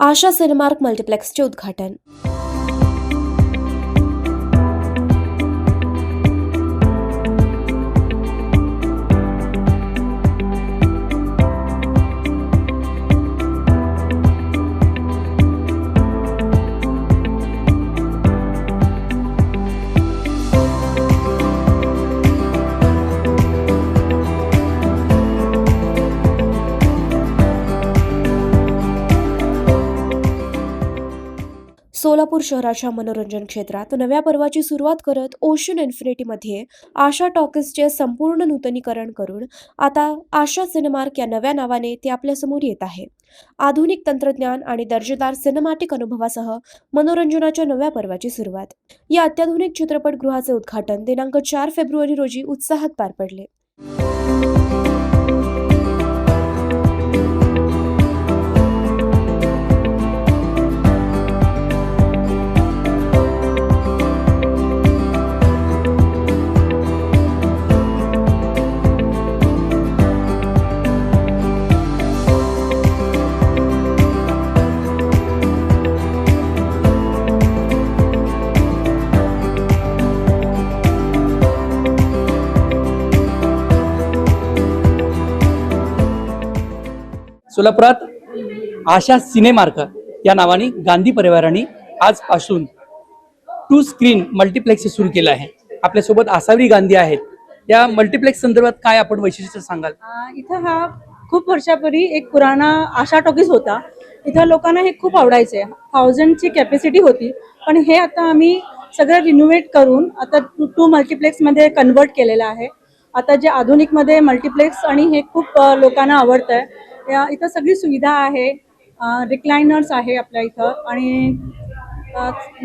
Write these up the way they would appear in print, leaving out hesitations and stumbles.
आशा Cinemark मल्टीप्लेक्सचे उद्घाटन। सोलापूर शहराच्या मनोरंजन क्षेत्रात नव्या पर्वाची सुरुवात करत ओशन इन्फिनिटीमध्ये आशा टॉकीजचे संपूर्ण नूतनीकरण करून आता आशा सिनेमार्क या नव्या नावाने ते आपल्यासमोर येत आहे। आधुनिक तंत्रज्ञान आणि दर्जेदार सिनेमॅटिक अनुभवासह मनोरंजनाच्या नव्या पर्वाची सुरुवात। या अत्याधुनिक चित्रपटगृहाचे उद्घाटन दिनांक 4 फेब्रुवारी रोजी उत्साहात पार पडले। सोलापुरात आशा सिनेमार्क या नावाने गांधी परिवाराने आजपासून 2 स्क्रीन मल्टीप्लेक्स सुरू केलं आहे। आपल्यासोबत आसावरी गांधी आहेत। या मल्टीप्लेक्स संदर्भात काय आपण वैशिष्ट्य सांगाल? इथं हा खूप वर्षापूर्वी एक पुराणा आशा टॉकीज होता। इथं लोकांना हे खूप आवडायचे। 1000 ची कॅपॅसिटी होती, पण हे आता आम्ही सगळं रिनोव्हेट करून आता 2 मल्टीप्लेक्स मध्ये कन्वर्ट केलेलं आहे। आता जे आधुनिक मध्ये मल्टीप्लेक्स आणि हे खूप लोकांना आवडतंय। इथं सगळी सुविधा आहे, रिक्लायनर्स आहे आपल्या इथं आणि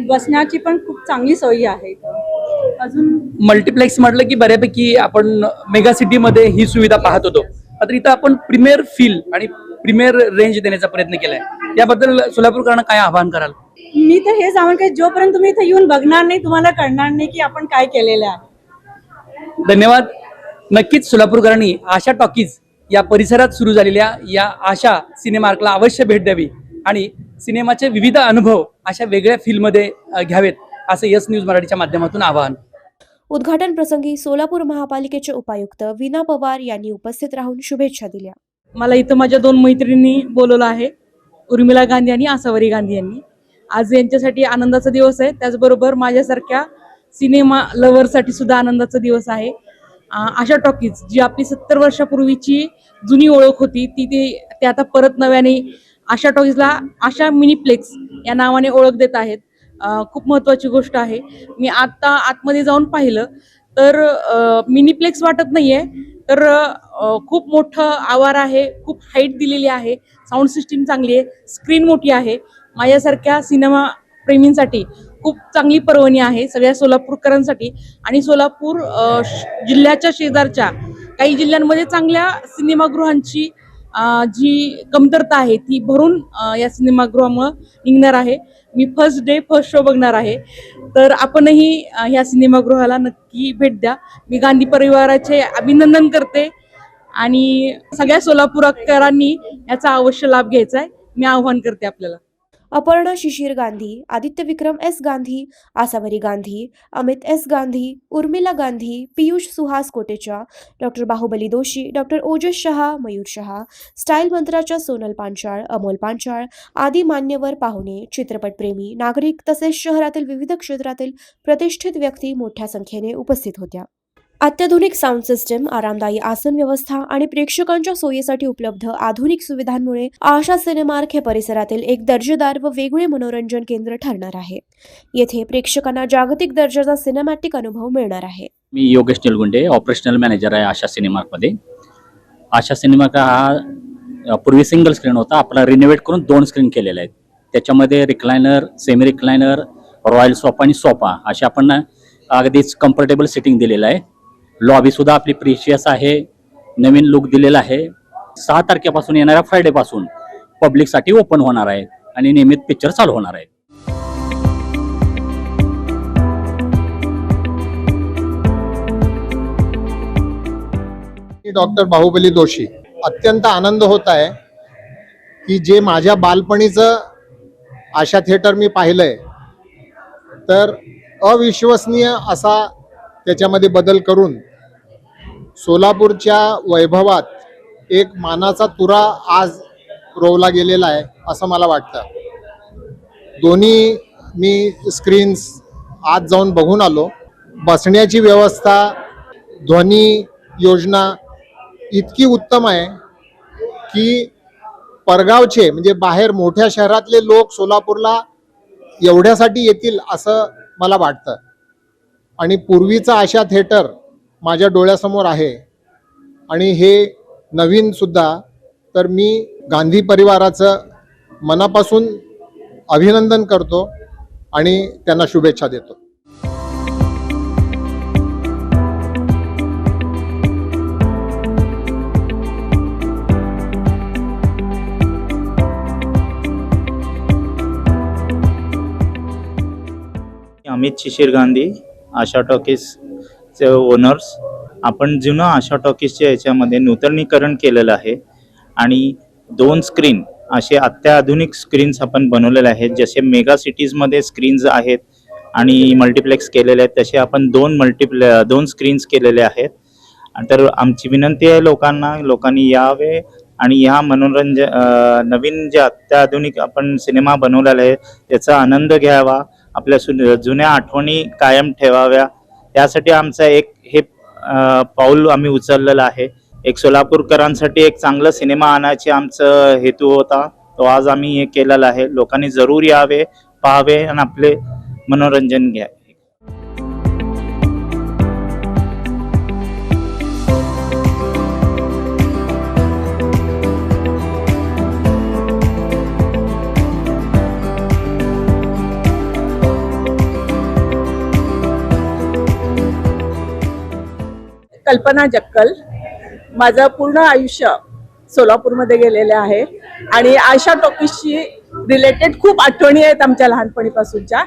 बसण्याची पण खूप चांगली सोयी आहे इथं। अजून मल्टीप्लेक्स म्हटलं की बऱ्यापैकी आपण मेगा सिटी मध्ये ही सुविधा पाहत होतो, मात्र इथं आपण प्रीमियर फील आणि प्रीमियर रेंज देण्याचा प्रयत्न केलाय। याबद्दल सोलापूरकरांना काय आवाहन कराल? मी तर हेच आव्हान करेन, जोपर्यंत तुम्ही इथं येऊन बघणार नाही तुम्हाला कळणार नाही की आपण काय केलेलं आहे। धन्यवाद। नक्कीच सोलापूरकरांनी आशा टॉकीज या परिसरात सुरू झालेल्या या आशा सिनेमार्कला अवश्य भेट द्यावी आणि सिनेमाचे विविध अनुभव अशा वेगळ्या फील्डमध्ये घ्यावेत, असं यस न्यूज मराठीच्या माध्यमातून आवाहन। उद्घाटन प्रसंगी सोलापूर महापालिकेचे उपायुक्त वीणा पवार यांनी उपस्थित राहून शुभेच्छा दिल्या। मला इथं माझ्या 2 मैत्रिणी बोलवलं आहे, उर्मिला गांधी आणि आसावरी गांधी यांनी। आज यांच्यासाठी आनंदाचा दिवस आहे, त्याचबरोबर माझ्यासारख्या सिनेमा लव्हरसाठी सुद्धा आनंदाचा दिवस आहे। आशा टॉकीज जी आपली 70 वर्षापूर्वीची जुनी ओळख होती ती आता परत नव्याने आशा टॉकीजला आशा मिनीप्लेक्स या नावाने ओळख देत आहेत। खूप महत्त्वाची गोष्ट आहे। मी आता आतमध्ये जाऊन पाहिलं तर मिनीप्लेक्स वाटत नाहीये, तर खूप मोठं आवार आहे, खूप हाईट दिलेली आहे, साऊंड सिस्टीम चांगली आहे, स्क्रीन मोठी आहे। माझ्यासारख्या सिनेमा प्रेमींसाठी खूप चांगली पर्वणी आहे सगळ्या सोलापूरकरांसाठी। आणि सोलापूर जिल्ह्याच्या शेजारच्या काही जिल्ह्यांमध्ये चांगल्या सिनेमागृहांची जी कमतरता आहे ती भरून या सिनेमागृहामुळे निघणार आहे। मी फर्स्ट शो बघणार आहे, तर आपणही ह्या सिनेमागृहाला नक्की भेट द्या। मी गांधी परिवाराचे अभिनंदन करते आणि सगळ्या सोलापूरकरांनी याचा अवश्य लाभ घ्यायचा आहे, मी आवाहन करते आपल्याला। Aparna Shishir Gandhi, Aditya Vikram S Gandhi, Asavari Gandhi, Amit S Gandhi, Urmila Gandhi, Piyush Suhas Kotecha, doctor Bahubali Doshi, doctor Ojas Shah, Mayur Shah, style मंत्राच्या सोनल पांचाळ, अमोल पांचाळ आदी मान्यवर पाहुणे, चित्रपटप्रेमी, नागरिक तसेच शहरातील विविध क्षेत्रातील प्रतिष्ठित व्यक्ती मोठ्या संख्येने उपस्थित होत्या। अत्याधुनिक साऊंड सिस्टम, आरामदायी आसन व्यवस्था आणि प्रेक्षकांच्या सोयीसाठी उपलब्ध आधुनिक सुविधांमुळे आशा सिनेमार्क हे परिसरातील एक दर्जेदार व वेगळे मनोरंजन केंद्र ठरणार आहे। येथे प्रेक्षकांना जागतिक दर्जाचा सिनेमॅटिक अनुभव मिळणार आहे। मी योगेश निलगुंडे, ऑपरेशनल मॅनेजर आहे आशा सिनेमार्कमध्ये। आशा सिनेमार्क हा पूर्वी सिंगल स्क्रीन होता, आपला रिनोव्हेट करून 2 स्क्रीन केलेले आहेत। त्याच्यामध्ये recliner, semi recliner, royal sofa आणि सोफा अशा आपण अगदीच कम्फर्टेबल सिटिंग दिलेलं आहे। लॉबी सुद्धा आपली प्रिशियस आहे, नवीन लुक दिलेला आहे। 6 तारखेपासून येणाऱ्या फ्रायडे पासून पब्लिकसाठी ओपन होणार आहे आणि नियमित पिक्चर चालू होणार आहे। डॉक्टर बाहुबली दोशी। अत्यंत आनंद होत आहे की जे माझ्या बालपणीचं आशा थिएटर मी पाहिलंय, तर अविश्वसनीय असा त्याच्यामध्ये बदल करून सोलापूरच्या वैभवात एक मानाचा तुरा आज रोवला गेलेला आहे असं मला वाटतं. दोन्ही मी स्क्रीन्स आज जाऊन बघून आलो. बसण्याची व्यवस्था, ध्वनी योजना इतकी उत्तम आहे की परगावचे म्हणजे बाहेर मोठ्या शहरातले लोक सोलापूरला एवढ्यासाठी येतील असं मला वाटतं. आणि पूर्वीचा आशा थिएटर माझ्या डोळ्यासमोर आहे आणि हे नवीन सुद्धा. तर मी गांधी परिवाराचं मनापासून अभिनंदन करतो आणि त्यांना शुभेच्छा देतो. अमित शिशिर गांधी, आशा टॉकीजचे ओनर्स. आपण जुनं आशा टॉकीजच्या याच्यामध्ये नूतनीकरण केलेलं आहे आणि 2 स्क्रीन असे अत्याधुनिक स्क्रीन्स आपण बनवलेले आहेत. जसे मेगा सिटीजमध्ये स्क्रीन्स आहेत आणि मल्टिप्लेक्स केलेले आहेत, तसे आपण 2 स्क्रीन्स केलेले आहेत. तर आमची विनंती आहे लोकांनी यावे आणि ह्या नवीन जे अत्याधुनिक आपण सिनेमा बनवलेला आहे त्याचा आनंद घ्यावा, आपल्या जुन्या आठवणी कायम ठेवाव्या. त्यासाठी आमचा एक हे पाऊल आम्ही उचललेलं आहे. एक सोलापूरकरांसाठी एक चांगला सिनेमा आणायचे आमचं हेतू होता, तो आज आम्ही हे केलेला आहे. लोकांनी जरूर यावे, पाहावे आणि आपले मनोरंजन घ्यावे. कल्पना जक्कल. माझं पूर्ण आयुष्य सोलापूरमध्ये गेलेले आहे आणि आशा टॉकीजशी रिलेटेड खूप आठवणी आहेत आमच्या लहानपणीपासूनच्या.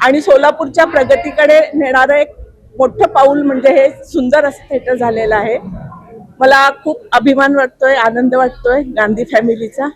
आणि सोलापूरच्या प्रगतीकडे नेणारं एक मोठं पाऊल म्हणजे हे सुंदर असं थिएटर झालेलं आहे. मला खूप अभिमान वाटतोय, आनंद वाटतोय गांधी फॅमिलीचा.